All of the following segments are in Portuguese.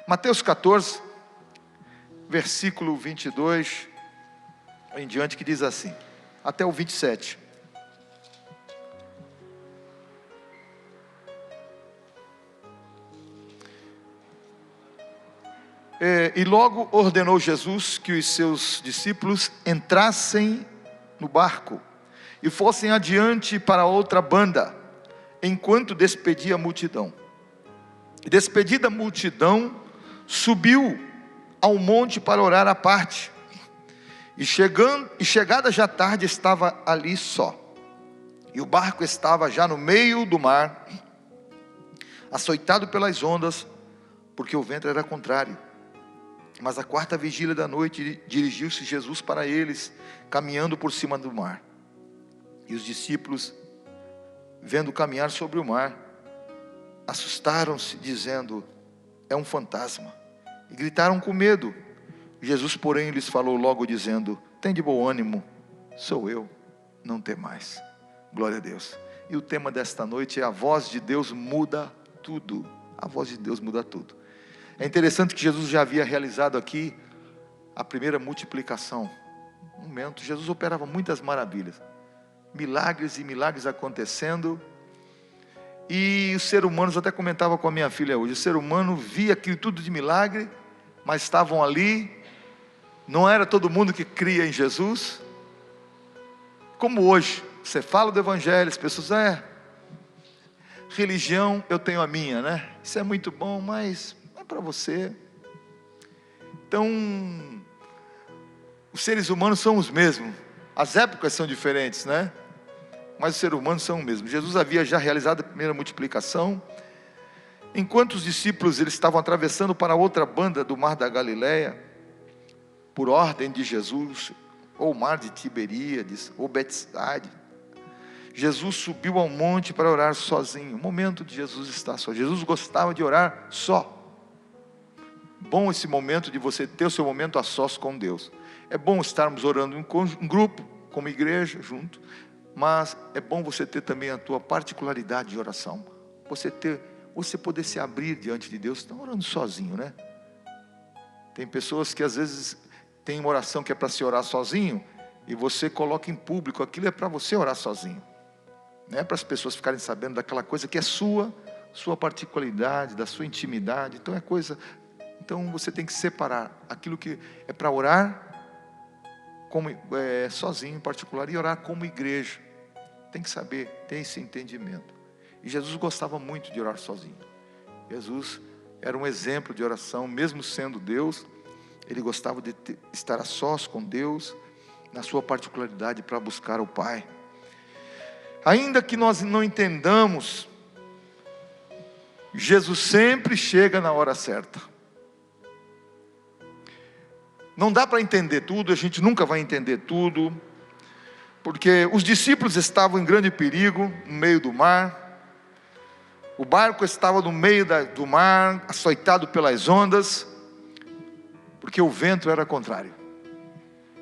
Mateus 14, versículo 22 em diante, que diz assim, até o 27. E logo ordenou Jesus que os seus discípulos entrassem no barco e fossem adiante para outra banda, enquanto despedia a multidão. E despedida a multidão, subiu ao monte para orar à parte. E chegada já tarde, estava ali só. E o barco estava já no meio do mar, açoitado pelas ondas, porque o vento era contrário. Mas à quarta vigília da noite, dirigiu-se Jesus para eles, caminhando por cima do mar. E os discípulos, vendo caminhar sobre o mar, assustaram-se, dizendo: é um fantasma. E gritaram com medo. Jesus, porém, lhes falou logo, dizendo: tende bom ânimo, sou eu, não temais. Glória a Deus. E o tema desta noite é: a voz de Deus muda tudo. A voz de Deus muda tudo. É interessante que Jesus já havia realizado aqui a primeira multiplicação. Um momento, Jesus operava muitas maravilhas, milagres e milagres acontecendo. E os seres humanos, até comentava com a minha filha hoje, o ser humano via aquilo tudo de milagre, mas estavam ali, não era todo mundo que cria em Jesus. Como hoje, você fala do Evangelho, as pessoas, religião, eu tenho a minha, né? Isso é muito bom, mas não é para você. Então, os seres humanos são os mesmos, as épocas são diferentes, né? Mas os seres humanos são o mesmo. Jesus havia já realizado a primeira multiplicação. Enquanto os discípulos eles estavam atravessando para outra banda do mar da Galileia, por ordem de Jesus, ou mar de Tiberíades, ou Betsaida, Jesus subiu ao monte para orar sozinho. O momento de Jesus estar só. Jesus gostava de orar só. Bom esse momento de você ter o seu momento a sós com Deus. É bom estarmos orando em grupo, como igreja, junto. Mas é bom você ter também a tua particularidade de oração. Você poder se abrir diante de Deus. Estão orando sozinho, né? Tem pessoas que às vezes tem uma oração que é para se orar sozinho, e você coloca em público, aquilo é para você orar sozinho. Não é para as pessoas ficarem sabendo daquela coisa que é sua particularidade, da sua intimidade. Então você tem que separar aquilo que é para orar como, sozinho em particular, e orar como igreja. Tem que saber, ter esse entendimento. E Jesus gostava muito de orar sozinho. Jesus era um exemplo de oração, mesmo sendo Deus. Ele gostava de estar a sós com Deus, na sua particularidade, para buscar o Pai. Ainda que nós não entendamos, Jesus sempre chega na hora certa. Não dá para entender tudo, a gente nunca vai entender tudo, porque os discípulos estavam em grande perigo, no meio do mar. O barco estava no meio do mar, açoitado pelas ondas, porque o vento era contrário,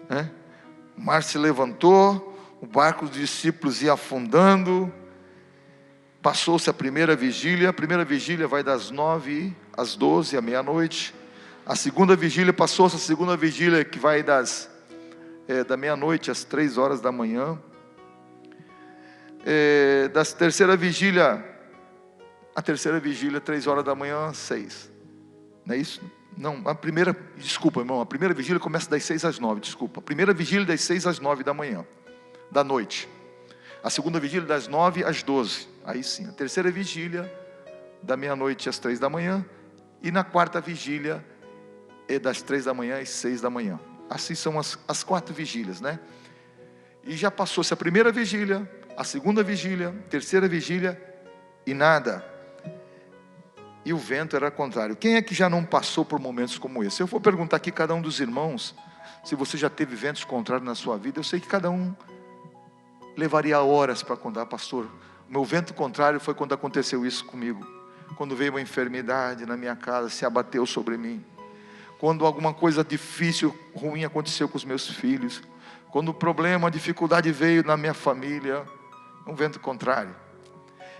né? O mar se levantou, o barco dos discípulos ia afundando. Passou-se a primeira vigília vai das 9 às 12, à meia-noite. A segunda vigília, passou-se a segunda vigília, que vai da meia-noite às 3 horas da manhã. Da terceira vigília, a terceira vigília, 3 horas da manhã, 6. Não é isso? Não, desculpa, irmão, a primeira vigília começa das 6 às 9, desculpa. A primeira vigília das 6 às 9 da manhã, da noite. A segunda vigília das 9 às 12, aí sim. A terceira vigília, da meia-noite às 3 da manhã. E na quarta vigília, é das 3 da manhã às 6 da manhã. Assim são as 4 vigílias, né? E já passou-se a primeira vigília, a segunda vigília, a terceira vigília, e nada. E o vento era contrário. Quem é que já não passou por momentos como esse? Se eu for perguntar aqui cada um dos irmãos, se você já teve ventos contrários na sua vida, eu sei que cada um levaria horas para contar: pastor, o meu vento contrário foi quando aconteceu isso comigo. Quando veio uma enfermidade na minha casa, se abateu sobre mim. Quando alguma coisa difícil, ruim aconteceu com os meus filhos. Quando o problema, a dificuldade veio na minha família. Um vento contrário.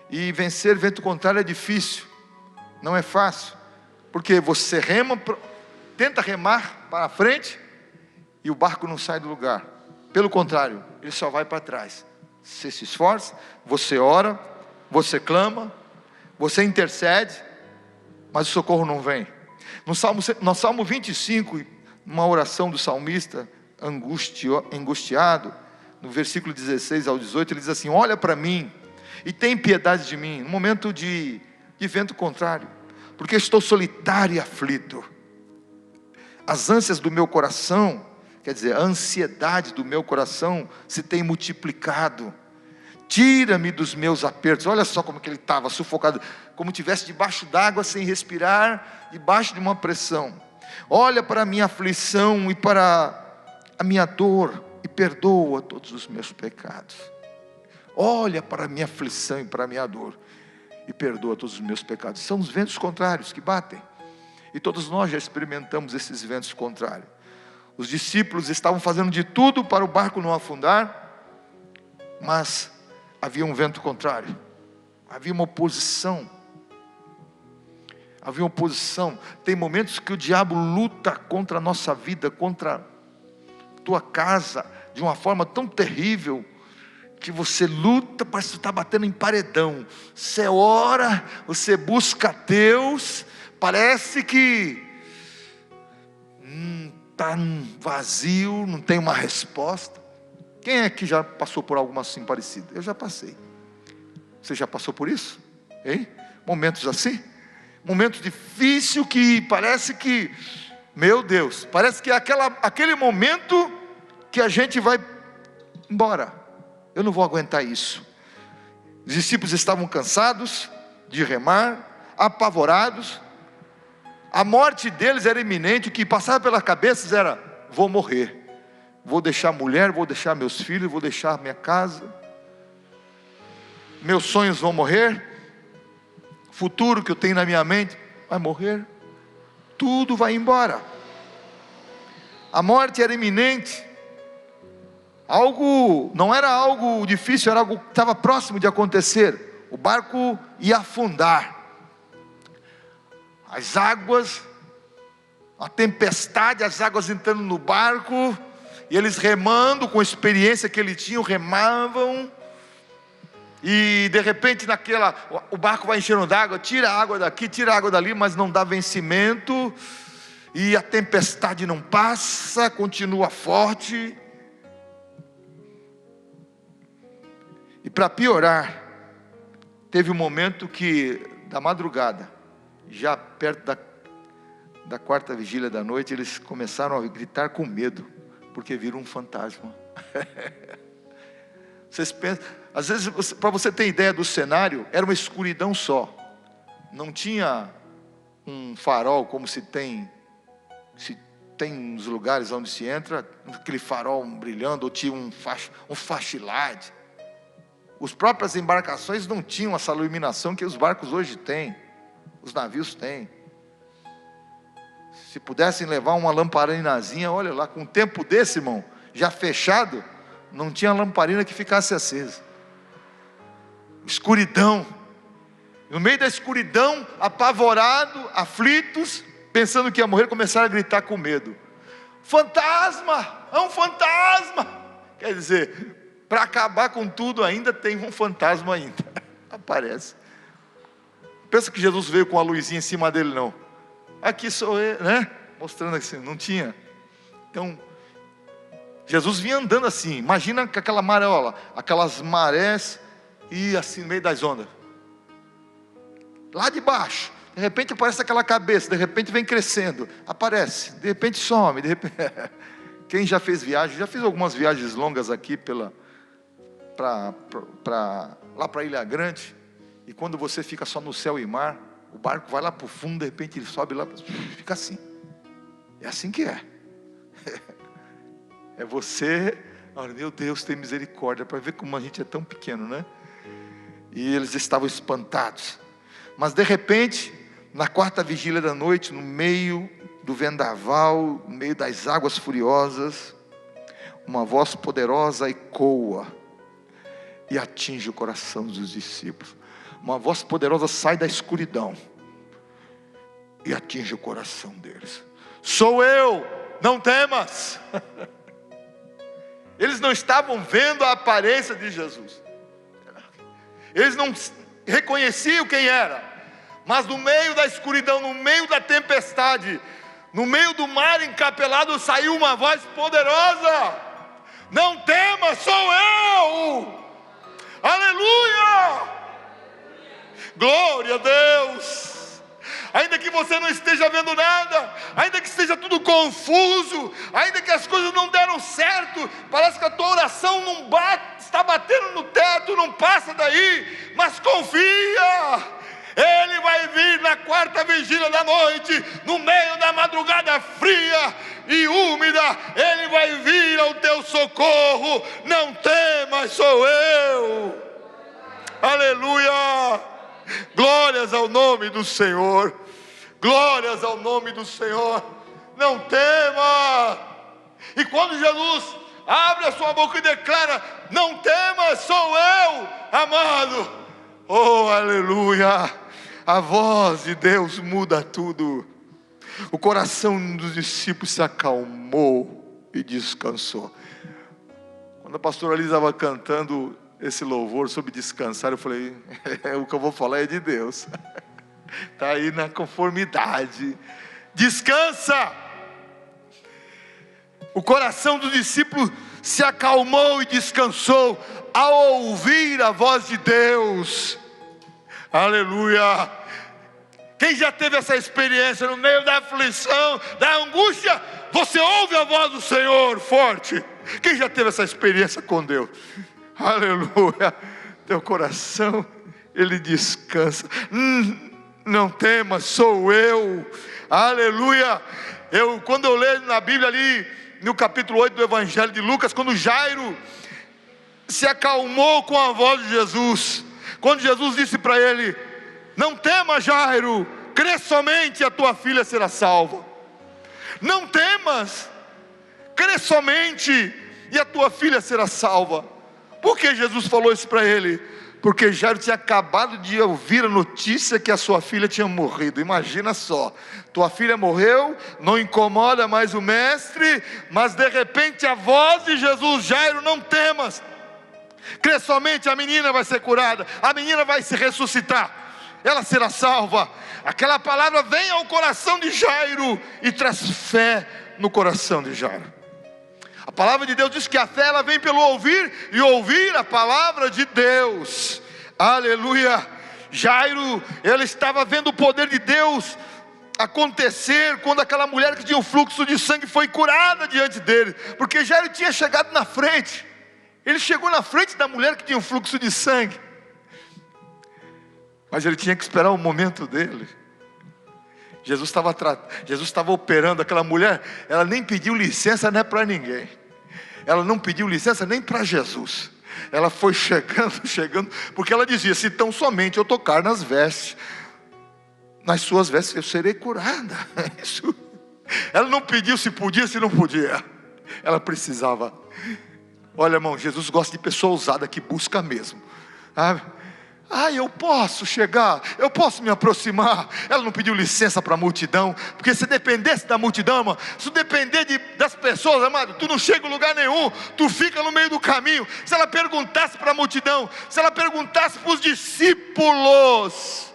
E vencer vento contrário é difícil. Não é fácil. Porque você rema, tenta remar para frente e o barco não sai do lugar. Pelo contrário, ele só vai para trás. Você se esforça, você ora, você clama, você intercede, mas o socorro não vem. No Salmo 25, uma oração do salmista, angustiado, no versículo 16 ao 18, ele diz assim: olha para mim e tem piedade de mim, no momento de vento contrário, porque estou solitário e aflito. As ânsias do meu coração, quer dizer, a ansiedade do meu coração se tem multiplicado. Tira-me dos meus apertos. Olha só como que ele estava sufocado, como estivesse debaixo d'água, sem respirar, debaixo de uma pressão. Olha para a minha aflição e para a minha dor, e perdoa todos os meus pecados. Olha para a minha aflição e para a minha dor, e perdoa todos os meus pecados. São os ventos contrários que batem, e todos nós já experimentamos esses ventos contrários. Os discípulos estavam fazendo de tudo para o barco não afundar, mas havia um vento contrário, havia uma oposição. Havia oposição. Tem momentos que o diabo luta contra a nossa vida, contra a tua casa, de uma forma tão terrível, que você luta, parece que está batendo em paredão. Você ora, você busca Deus, parece que está vazio, não tem uma resposta. Quem é que já passou por algo assim parecido? Eu já passei. Você já passou por isso? Hein? Momentos assim? Momento difícil que parece que, meu Deus, parece que é aquele momento que a gente vai embora. Eu não vou aguentar isso. Os discípulos estavam cansados de remar, apavorados. A morte deles era iminente. O que passava pela cabeça era: vou morrer, vou deixar a mulher, vou deixar meus filhos, vou deixar minha casa, meus sonhos vão morrer, futuro que eu tenho na minha mente vai morrer, tudo vai embora. A morte era iminente. Não era algo difícil, era algo que estava próximo de acontecer. O barco ia afundar. As águas, a tempestade, as águas entrando no barco, e eles remando, com a experiência que eles tinham, remavam. E de repente o barco vai enchendo d'água, tira a água daqui, tira a água dali, mas não dá vencimento, e a tempestade não passa, continua forte. E para piorar, teve um momento que, da madrugada, já perto da quarta vigília da noite, eles começaram a gritar com medo, porque viram um fantasma. Vocês pensam, às vezes, para você ter ideia do cenário, era uma escuridão só, não tinha um farol como se tem nos lugares onde se entra, aquele farol brilhando, ou tinha um flashlight. As próprias embarcações não tinham essa iluminação que os barcos hoje têm, os navios têm. Se pudessem levar uma lamparinazinha, olha lá, com um tempo desse, irmão, já fechado, não tinha lamparina que ficasse acesa. Escuridão. No meio da escuridão, apavorado, aflitos, pensando que ia morrer, começaram a gritar com medo: fantasma, é um fantasma. Quer dizer, para acabar com tudo ainda tem um fantasma ainda. Aparece. Pensa que Jesus veio com a luzinha em cima dele, não. Aqui sou eu, né? Mostrando assim, não tinha. Então, Jesus vinha andando assim. Imagina que aquela mareola, aquelas marés, e assim no meio das ondas. Lá de baixo, de repente aparece aquela cabeça, de repente vem crescendo, aparece, de repente some, de repente... Quem já fez viagem, já fiz algumas viagens longas aqui lá para Ilha Grande, e quando você fica só no céu e mar, o barco vai lá para o fundo, de repente ele sobe lá, fica assim. É assim que é. É você, olha, meu Deus, tem misericórdia, para ver como a gente é tão pequeno, né? E eles estavam espantados. Mas de repente, na quarta vigília da noite, no meio do vendaval, no meio das águas furiosas, uma voz poderosa ecoa e atinge o coração dos discípulos. Uma voz poderosa sai da escuridão e atinge o coração deles. Sou eu, não temas. Eles não estavam vendo a aparência de Jesus, eles não reconheciam quem era, mas no meio da escuridão, no meio da tempestade, no meio do mar encapelado, saiu uma voz poderosa: não temas, sou eu. Aleluia! Glória a Deus! Ainda que você não esteja vendo nada, ainda que esteja tudo confuso, ainda que as coisas não deram certo, parece que a tua oração não bate, está batendo no teto, não passa daí, mas confia, Ele vai vir na quarta vigília da noite, no meio da madrugada fria e úmida, Ele vai vir ao teu socorro. Não temas, sou eu. Aleluia! Glórias ao nome do Senhor. Glórias ao nome do Senhor. Não tema. E quando Jesus abre a sua boca e declara: não temas, sou eu, amado. Oh, aleluia. A voz de Deus muda tudo. O coração dos discípulos se acalmou e descansou. Quando a pastora Lisa estava cantando esse louvor sobre descansar, eu falei: o que eu vou falar é de Deus. Está aí na conformidade. Descansa. O coração do discípulo se acalmou e descansou ao ouvir a voz de Deus. Aleluia. Quem já teve essa experiência no meio da aflição, da angústia, você ouve a voz do Senhor forte? Quem já teve essa experiência com Deus? Aleluia. Teu coração, ele descansa. Não temas, sou eu. Aleluia. Quando eu leio na Bíblia ali, no capítulo 8 do Evangelho de Lucas, quando Jairo se acalmou com a voz de Jesus, quando Jesus disse para ele: não temas, Jairo, crê somente, a tua filha será salva. Não temas, crê somente e a tua filha será salva. Por que Jesus falou isso para ele? Porque Jairo tinha acabado de ouvir a notícia que a sua filha tinha morrido. Imagina só, tua filha morreu, não incomoda mais o mestre, mas de repente a voz de Jesus: Jairo, não temas, crê somente, a menina vai ser curada, a menina vai se ressuscitar, ela será salva. Aquela palavra vem ao coração de Jairo e traz fé no coração de Jairo. A palavra de Deus diz que a fé, ela vem pelo ouvir, e ouvir a palavra de Deus. Aleluia. Jairo, ele estava vendo o poder de Deus acontecer quando aquela mulher que tinha um fluxo de sangue foi curada diante dele, porque Jairo tinha chegado na frente. Ele chegou na frente da mulher que tinha um fluxo de sangue, mas ele tinha que esperar o momento dele. Jesus estava operando aquela mulher. Ela nem pediu licença, não é para ninguém. Ela não pediu licença nem para Jesus. Ela foi chegando, porque ela dizia: se tão somente eu tocar nas suas vestes, eu serei curada. Isso. Ela não pediu se podia, se não podia. Ela precisava. Olha, irmão, Jesus gosta de pessoa ousada que busca mesmo. Eu posso chegar, eu posso me aproximar. Ela não pediu licença para a multidão, porque se dependesse da multidão, irmão, se depender das pessoas, amado, tu não chega em lugar nenhum, tu fica no meio do caminho. Se ela perguntasse para a multidão, se ela perguntasse para os discípulos,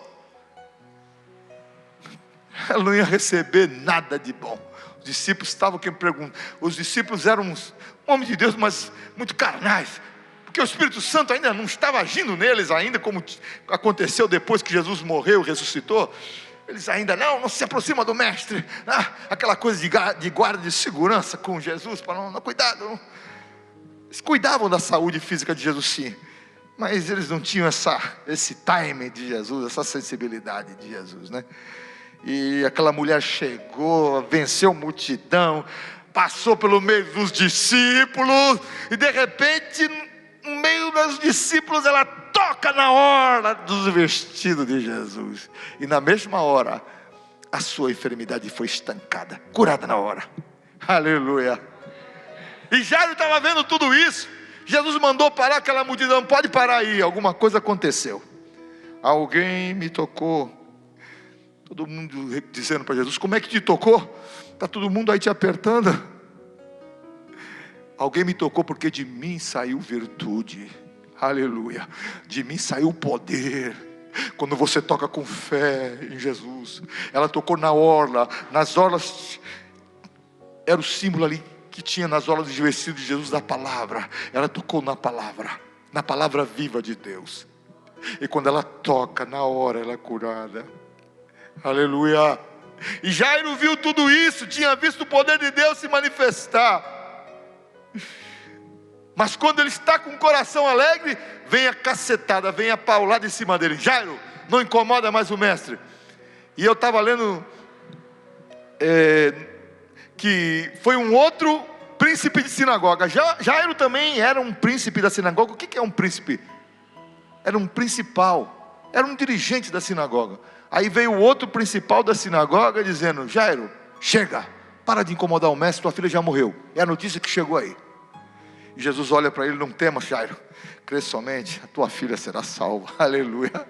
ela não ia receber nada de bom. Os discípulos estavam quem pergunta. Os discípulos eram uns homens de Deus, mas muito carnais, porque o Espírito Santo ainda não estava agindo neles ainda, como aconteceu depois que Jesus morreu, ressuscitou. Eles ainda não se aproximam do mestre, aquela coisa de guarda de segurança com Jesus, para não cuidado. Eles cuidavam da saúde física de Jesus, sim, mas eles não tinham esse time de Jesus, essa sensibilidade de Jesus, né? E aquela mulher chegou, venceu a multidão, passou pelo meio dos discípulos, e de repente, no meio dos discípulos, ela toca na orla dos vestidos de Jesus, e na mesma hora a sua enfermidade foi estancada, curada na hora. Aleluia. E Jairo estava vendo tudo isso. Jesus mandou parar aquela multidão: pode parar aí, alguma coisa aconteceu, alguém me tocou. Todo mundo dizendo para Jesus: como é que te tocou? Está todo mundo aí te apertando. Alguém me tocou porque de mim saiu virtude. Aleluia. De mim saiu poder. Quando você toca com fé em Jesus. Ela tocou na orla. Nas orlas, era o símbolo ali que tinha nas orlas de vestido de Jesus da palavra. Ela tocou na palavra viva de Deus. E quando ela toca, na hora ela é curada. Aleluia. E Jairo viu tudo isso, tinha visto o poder de Deus se manifestar. Mas quando ele está com o coração alegre, vem a cacetada, vem a paulada em cima dele. Jairo, não incomoda mais o mestre. E eu estava lendo que foi um outro príncipe de sinagoga. Jairo também era um príncipe da sinagoga. O que é um príncipe? Era um principal, era um dirigente da sinagoga. Aí veio o outro principal da sinagoga dizendo: Jairo, chega, para de incomodar o mestre, tua filha já morreu. É a notícia que chegou aí. E Jesus olha para ele: não temas, Jairo, crê somente, a tua filha será salva. Aleluia.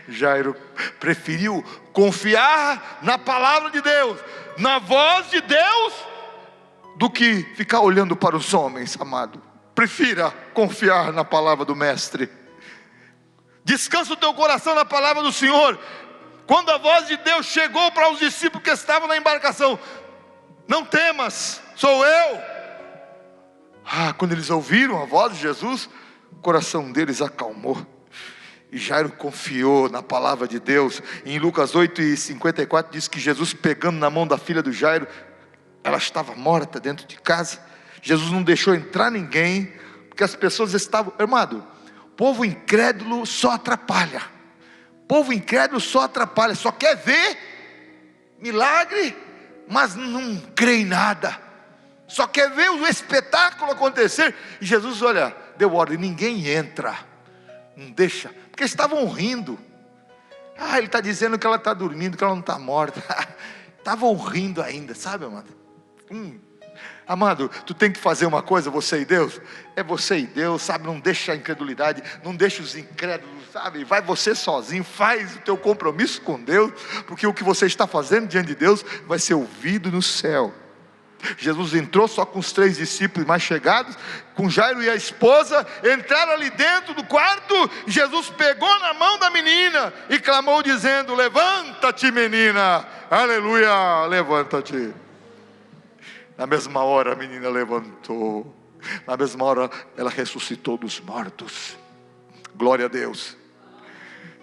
Jairo preferiu confiar na palavra de Deus, na voz de Deus, do que ficar olhando para os homens, amado. Prefira confiar na palavra do mestre. Descansa o teu coração na palavra do Senhor. Quando a voz de Deus chegou para os discípulos que estavam na embarcação: não temas, sou eu. Quando eles ouviram a voz de Jesus, o coração deles acalmou. E Jairo confiou na palavra de Deus. Em Lucas 8:54 diz que Jesus, pegando na mão da filha do Jairo, ela estava morta dentro de casa. Jesus não deixou entrar ninguém, porque as pessoas estavam, amado, povo incrédulo só atrapalha. Povo incrédulo só atrapalha, só quer ver milagre, mas não crê em nada. Só quer ver o espetáculo acontecer. E Jesus, olha, deu ordem: ninguém entra, não deixa, porque estavam rindo. Ele está dizendo que ela está dormindo, que ela não está morta. Estavam rindo ainda, sabe, amado? Amado, tu tem que fazer uma coisa, você e Deus. É você e Deus, sabe? Não deixa a incredulidade, não deixa os incrédulos, sabe? Vai você sozinho, faz o teu compromisso com Deus, porque o que você está fazendo diante de Deus vai ser ouvido no céu. Jesus entrou só com os 3 discípulos mais chegados, com Jairo e a esposa. Entraram ali dentro do quarto. Jesus pegou na mão da menina e clamou dizendo: levanta-te, menina. Aleluia, levanta-te. Na mesma hora a menina levantou. Na mesma hora ela ressuscitou dos mortos. Glória a Deus.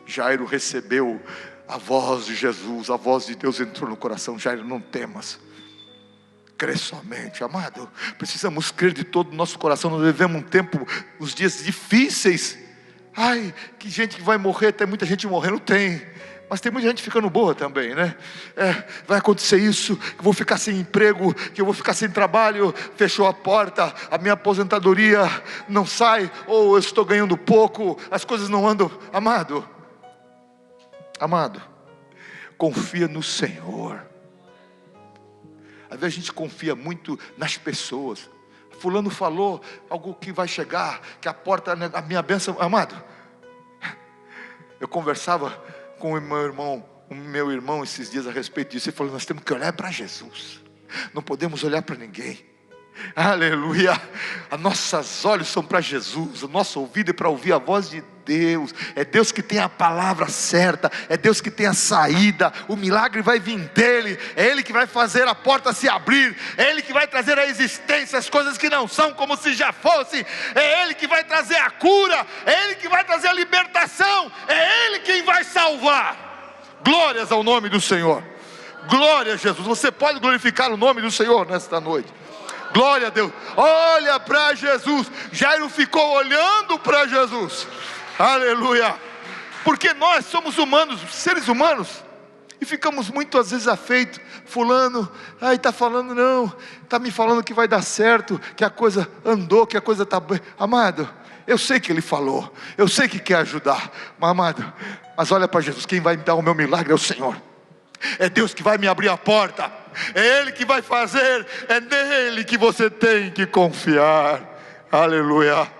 Jairo recebeu a voz de Jesus, a voz de Deus entrou no coração. Jairo, não temas, crê somente, amado. Precisamos crer de todo o nosso coração. Nós vivemos um tempo, os dias difíceis. Que gente que vai morrer, tem muita gente morrendo, tem. Mas tem muita gente ficando boa também, né? Vai acontecer isso, que eu vou ficar sem emprego, que eu vou ficar sem trabalho, fechou a porta, a minha aposentadoria não sai, ou eu estou ganhando pouco, as coisas não andam. Amado, confia no Senhor. Às vezes a gente confia muito nas pessoas. Fulano falou algo que vai chegar, que a porta, a minha bênção. Amado, eu conversava com o meu irmão esses dias a respeito disso. Ele falou: nós temos que olhar para Jesus, não podemos olhar para ninguém. Aleluia. Os nossos olhos são para Jesus, o nosso ouvido é para ouvir a voz de Deus. É Deus que tem a palavra certa, é Deus que tem a saída. O milagre vai vir dele, é Ele que vai fazer a porta se abrir, é Ele que vai trazer à existência as coisas que não são como se já fossem, é Ele que vai trazer a cura, é Ele que vai trazer a libertação, é Ele quem vai salvar. Glórias ao nome do Senhor. Glória a Jesus. Você pode glorificar o nome do Senhor nesta noite. Glória a Deus. Olha para Jesus. Jairo ficou olhando para Jesus. Aleluia. Porque nós somos humanos, seres humanos, e ficamos muitas vezes afeitos. Fulano, está falando, não, está me falando que vai dar certo, que a coisa andou, que a coisa está bem. Amado, eu sei que Ele falou, eu sei que quer ajudar, mas olha para Jesus. Quem vai me dar o meu milagre é o Senhor. É Deus que vai me abrir a porta, é Ele que vai fazer, é nele que você tem que confiar. Aleluia.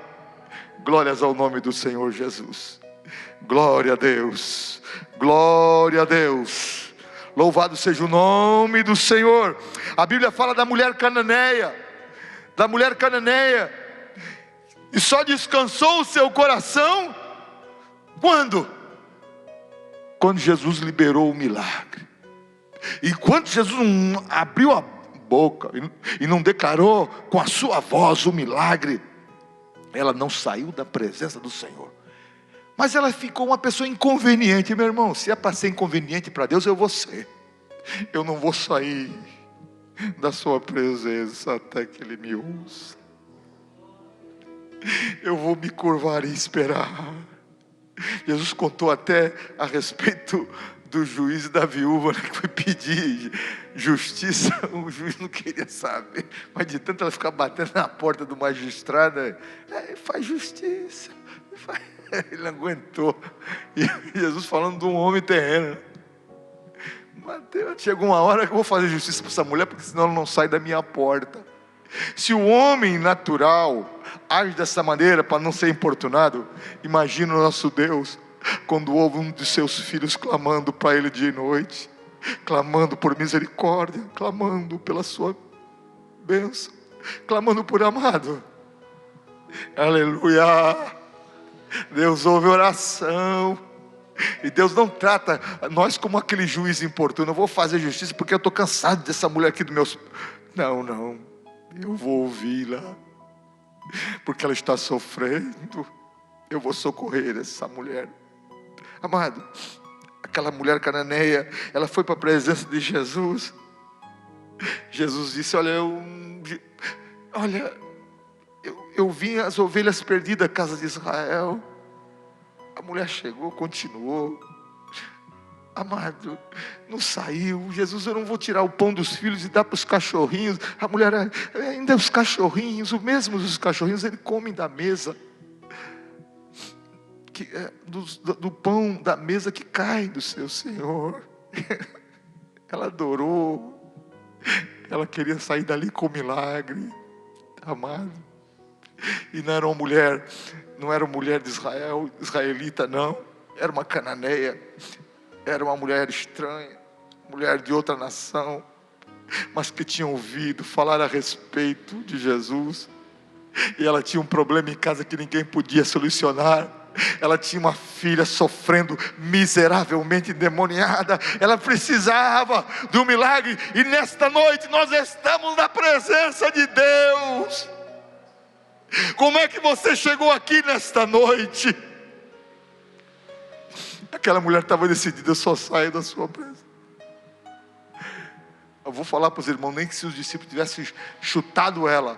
Glórias ao nome do Senhor Jesus. Glória a Deus. Glória a Deus. Louvado seja o nome do Senhor. A Bíblia fala da mulher cananeia, e só descansou o seu coração quando Jesus liberou o milagre. E quando Jesus abriu a boca e não declarou com a sua voz o milagre, ela não saiu da presença do Senhor. Mas ela ficou uma pessoa inconveniente. Meu irmão, se é para ser inconveniente para Deus, eu vou ser. Eu não vou sair da sua presença até que Ele me ouça. Eu vou me curvar e esperar. Jesus contou até a respeito do juiz e da viúva, né, que foi pedir justiça. O juiz não queria saber, mas de tanto ela ficar batendo na porta do magistrado, faz justiça, ele não aguentou. E Jesus falando de um homem terreno: Mateus, chegou uma hora que eu vou fazer justiça para essa mulher, porque senão ela não sai da minha porta. Se o homem natural age dessa maneira para não ser importunado, imagina o nosso Deus quando ouve um de seus filhos clamando para Ele dia e noite, clamando por misericórdia, clamando pela sua bênção, clamando por amado. Aleluia! Deus ouve oração. E Deus não trata nós como aquele juiz importuno: eu vou fazer justiça porque eu estou cansado dessa mulher aqui do meu... Não, eu vou ouvi-la, porque ela está sofrendo. Eu vou socorrer essa mulher. Amado, aquela mulher cananeia, ela foi para a presença de Jesus. Jesus disse: eu vim as ovelhas perdidas da casa de Israel. A mulher chegou, continuou. Amado, não saiu. Jesus: eu não vou tirar o pão dos filhos e dar para os cachorrinhos. A mulher: ainda os cachorrinhos, os cachorrinhos, eles comem da mesa, do pão da mesa que cai do seu Senhor. Ela adorou. Ela queria sair dali com milagre. Amado, e não era uma mulher de Israel, israelita, não. Era uma cananeia. Era uma mulher estranha, mulher de outra nação, mas que tinha ouvido falar a respeito de Jesus. E ela tinha um problema em casa que ninguém podia solucionar. Ela tinha uma filha sofrendo miseravelmente endemoniada. Ela precisava de um milagre. E nesta noite nós estamos na presença de Deus. Como é que você chegou aqui nesta noite? Aquela mulher estava decidida: eu só saio da sua presença. Eu vou falar para os irmãos, nem que se os discípulos tivessem chutado ela,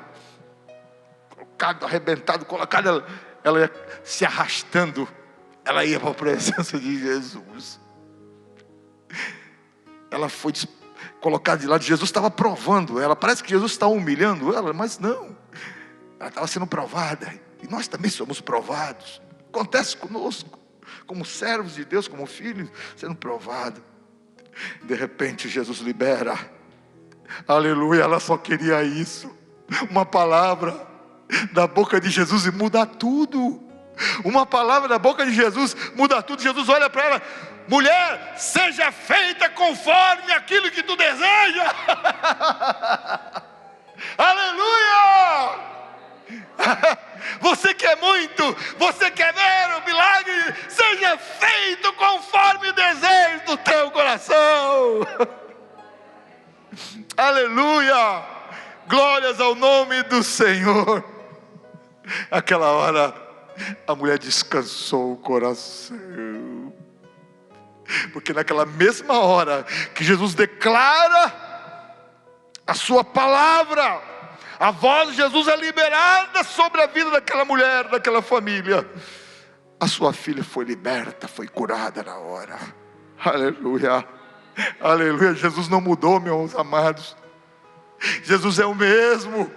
colocado, arrebentado, colocado ela ia se arrastando, ela ia para a presença de Jesus. Ela foi colocada de lado. Jesus estava provando ela. Parece que Jesus estava humilhando ela, mas não. Ela estava sendo provada. E nós também somos provados. Acontece conosco, como servos de Deus, como filhos, sendo provados. De repente Jesus libera. Aleluia, ela só queria isso. Uma palavra da boca de Jesus e muda tudo. Uma palavra da boca de Jesus muda tudo. Jesus olha para ela: mulher, seja feita conforme aquilo que tu deseja. Aleluia! Você quer muito, você quer ver o milagre? Seja feito conforme o desejo do teu coração. Aleluia! Glórias ao nome do Senhor. Aquela hora a mulher descansou o coração, porque naquela mesma hora que Jesus declara a sua palavra, a voz de Jesus é liberada sobre a vida daquela mulher, daquela família. A sua filha foi liberta, foi curada na hora. Aleluia, aleluia. Jesus não mudou, meus amados. Jesus é o mesmo.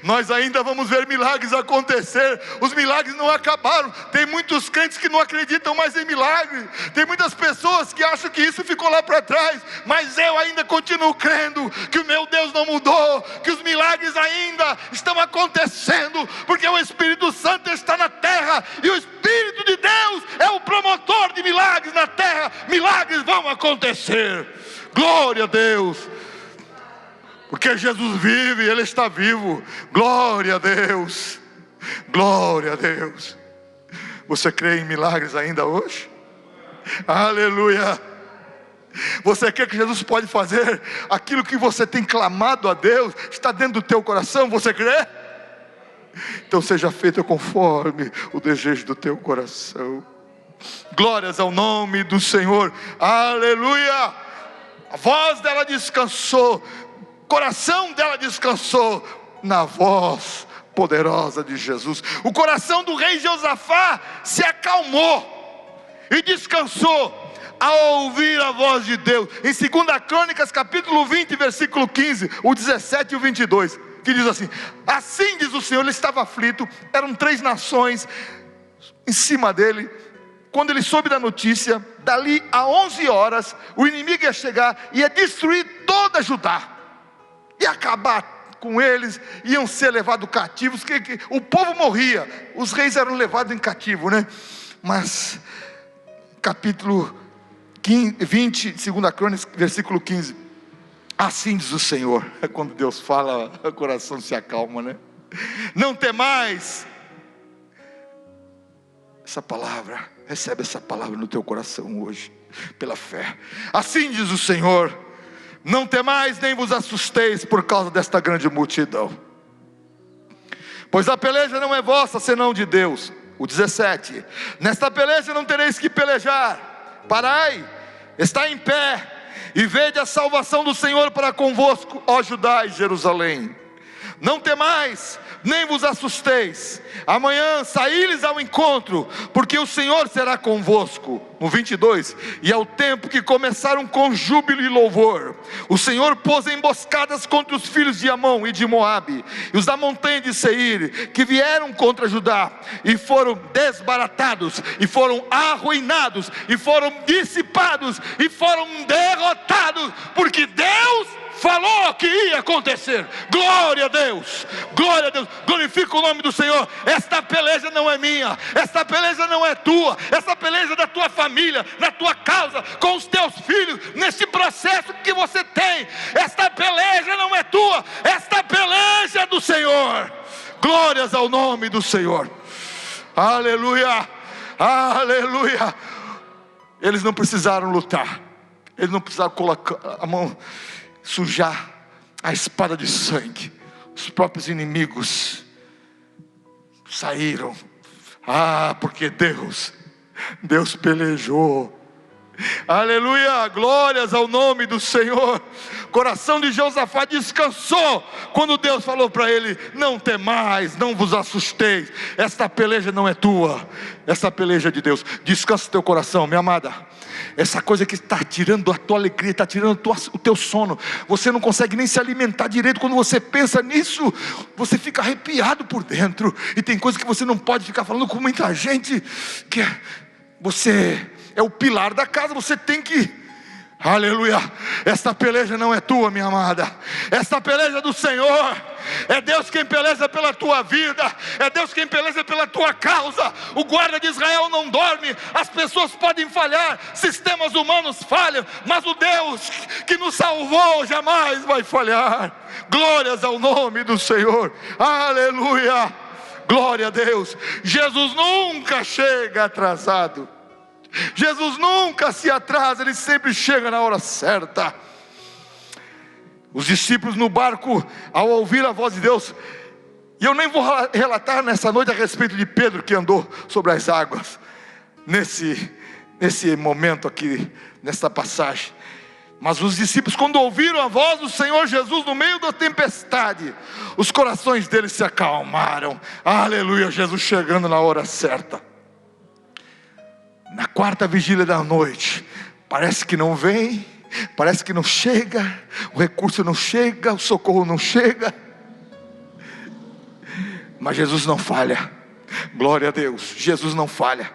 Nós ainda vamos ver milagres acontecer. Os milagres não acabaram. Tem muitos crentes que não acreditam mais em milagre. Tem muitas pessoas que acham que isso ficou lá para trás. Mas eu ainda continuo crendo que o meu Deus não mudou, que os milagres ainda estão acontecendo, porque o Espírito Santo está na terra, e o Espírito de Deus é o promotor de milagres na terra. Milagres vão acontecer. Glória a Deus. Porque Jesus vive, Ele está vivo. Glória a Deus. Glória a Deus. Você crê em milagres ainda hoje? Aleluia. Você crê que Jesus pode fazer aquilo que você tem clamado a Deus? Está dentro do teu coração, você crê? Então seja feito conforme o desejo do teu coração. Glórias ao nome do Senhor. Aleluia. A voz dela descansou, o coração dela descansou na voz poderosa de Jesus. O coração do rei Josafá se acalmou e descansou ao ouvir a voz de Deus. Em 2 Crônicas capítulo 20 versículo 15, o 17 e o 22, que diz assim: assim diz o Senhor. Ele estava aflito, eram 3 nações em cima dele. Quando ele soube da notícia, dali a 11 horas, o inimigo ia chegar, ia destruir toda Judá, ia acabar com eles, iam ser levados cativos, o povo morria, os reis eram levados em cativo, né? Mas, capítulo 20, 2 Crônicas, versículo 15, assim diz o Senhor. Quando Deus fala, o coração se acalma, né? Não temais. Essa palavra, recebe essa palavra no teu coração hoje, pela fé. Assim diz o Senhor: não temais nem vos assusteis por causa desta grande multidão, pois a peleja não é vossa, senão de Deus. O 17, nesta peleja não tereis que pelejar. Parai, está em pé, e vede a salvação do Senhor para convosco, ó Judá e Jerusalém. Não temais, nem vos assusteis. Amanhã saí-lhes ao encontro, porque o Senhor será convosco. No 22, e ao tempo que começaram com júbilo e louvor, o Senhor pôs emboscadas contra os filhos de Amon e de Moabe, e os da montanha de Seir, que vieram contra Judá, e foram desbaratados, e foram arruinados, e foram dissipados, e foram derrotados, porque Deus falou que ia acontecer. Glória a Deus, glória a Deus. Glorifica o nome do Senhor. Esta peleja não é minha, esta peleja não é tua, esta peleja é da tua família, na tua causa, com os teus filhos, nesse processo que você tem. Esta peleja não é tua, esta peleja é do Senhor. Glórias ao nome do Senhor. Aleluia, aleluia. Eles não precisaram lutar, eles não precisaram colocar a mão, sujar a espada de sangue. Os próprios inimigos saíram. Porque Deus pelejou. Aleluia, glórias ao nome do Senhor. O coração de Josafá descansou quando Deus falou para ele: não temais, não vos assusteis, esta peleja não é tua, esta peleja é de Deus. Descansa o teu coração, minha amada. Essa coisa que está tirando a tua alegria, está tirando o teu sono, você não consegue nem se alimentar direito. Quando você pensa nisso, você fica arrepiado por dentro. E tem coisa que você não pode ficar falando com muita gente, que você é o pilar da casa, você tem que... Aleluia, esta peleja não é tua, minha amada, esta peleja é do Senhor. É Deus quem peleja pela tua vida, é Deus quem peleja pela tua causa. O guarda de Israel não dorme. As pessoas podem falhar, sistemas humanos falham, mas o Deus que nos salvou jamais vai falhar. Glórias ao nome do Senhor. Aleluia, glória a Deus. Jesus nunca chega atrasado, Jesus nunca se atrasa, Ele sempre chega na hora certa. Os discípulos no barco, ao ouvir a voz de Deus, e eu nem vou relatar nessa noite a respeito de Pedro que andou sobre as águas, nesse momento aqui, nesta passagem. Mas os discípulos, quando ouviram a voz do Senhor Jesus no meio da tempestade, os corações deles se acalmaram. Aleluia, Jesus chegando na hora certa. Na 4ª vigília da noite, parece que não vem, parece que não chega, o recurso não chega, o socorro não chega, mas Jesus não falha. Glória a Deus, Jesus não falha.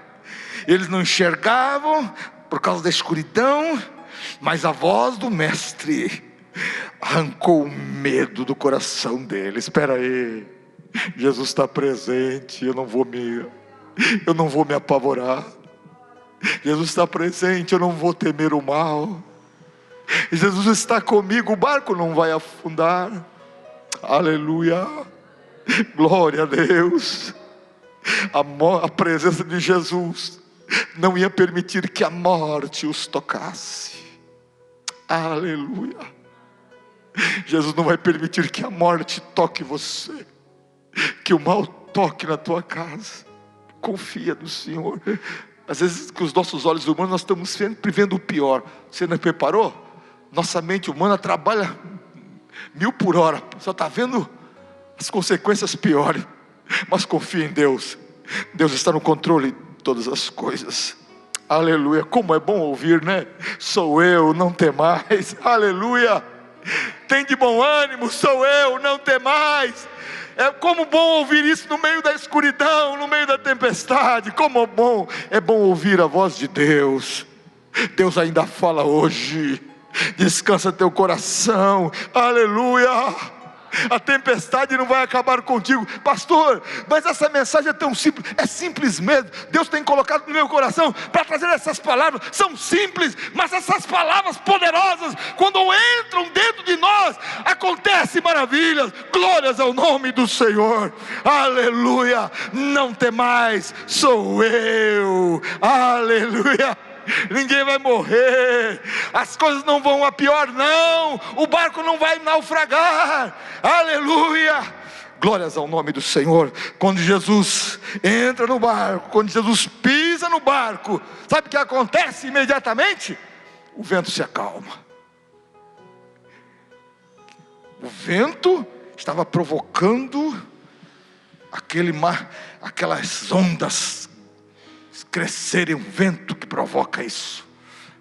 Eles não enxergavam por causa da escuridão, mas a voz do Mestre arrancou o medo do coração deles. Espera aí, Jesus está presente, eu não vou me apavorar. Jesus está presente, eu não vou temer o mal. Jesus está comigo, o barco não vai afundar. Aleluia, glória a Deus. A presença de Jesus não ia permitir que a morte os tocasse. Aleluia. Jesus não vai permitir que a morte toque você, que o mal toque na tua casa. Confia no Senhor. Às vezes, com os nossos olhos humanos, nós estamos sempre vendo o pior. Você não preparou? Nossa mente humana trabalha 1000 por hora, só está vendo as consequências piores. Mas confia em Deus. Deus está no controle de todas as coisas. Aleluia. Como é bom ouvir, né? Sou eu, não temais. Aleluia. Tem de bom ânimo, sou eu, não temais. É como bom ouvir isso no meio da escuridão, no meio da tempestade. Como é bom ouvir a voz de Deus. Deus ainda fala hoje. Descansa teu coração. Aleluia. A tempestade não vai acabar contigo. Pastor, mas essa mensagem é tão simples. É simples mesmo. Deus tem colocado no meu coração para trazer essas palavras. São simples, mas essas palavras poderosas, quando entram dentro de nós, acontecem maravilhas. Glórias ao nome do Senhor. Aleluia. Não temais, sou eu. Aleluia. Ninguém vai morrer, as coisas não vão a pior, não, o barco não vai naufragar. Aleluia, glórias ao nome do Senhor. Quando Jesus entra no barco, quando Jesus pisa no barco, sabe o que acontece imediatamente? O vento se acalma. O vento estava provocando aquele mar, aquelas ondas crescerem, um vento que provoca isso.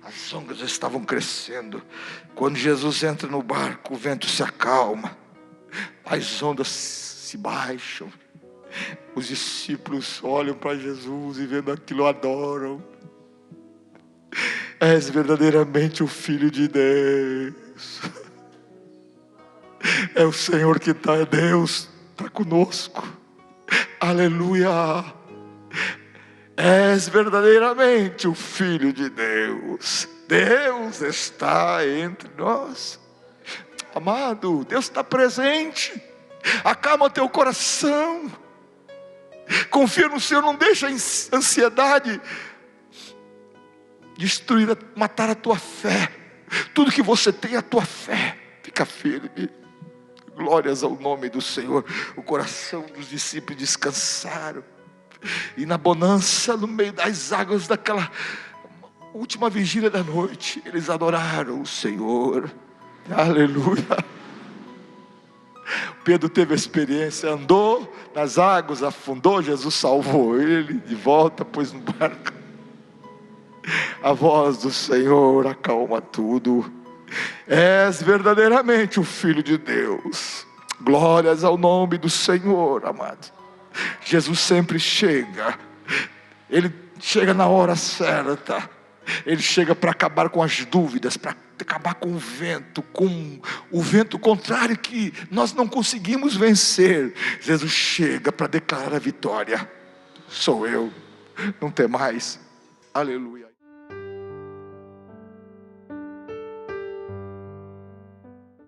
As ondas estavam crescendo. Quando Jesus entra no barco, o vento se acalma, as ondas se baixam. Os discípulos olham para Jesus e vendo aquilo adoram. És verdadeiramente o Filho de Deus. É o Senhor que está, é Deus, está conosco. Aleluia. És verdadeiramente o Filho de Deus. Deus está entre nós. Amado, Deus está presente. Acalma teu coração. Confia no Senhor, não deixa a ansiedade destruir, matar a tua fé. Tudo que você tem é a tua fé. Fica firme. Glórias ao nome do Senhor. O coração dos discípulos descansaram. E na bonança, no meio das águas daquela última vigília da noite, eles adoraram o Senhor. Aleluia. Pedro teve a experiência, andou nas águas, afundou, Jesus salvou ele de volta, pôs no barco. A voz do Senhor acalma tudo. És verdadeiramente o Filho de Deus. Glórias ao nome do Senhor, amado. Jesus sempre chega. Ele chega na hora certa. Ele chega para acabar com as dúvidas, para acabar com o vento contrário que nós não conseguimos vencer. Jesus chega para declarar a vitória. Sou eu, não tem mais. Aleluia.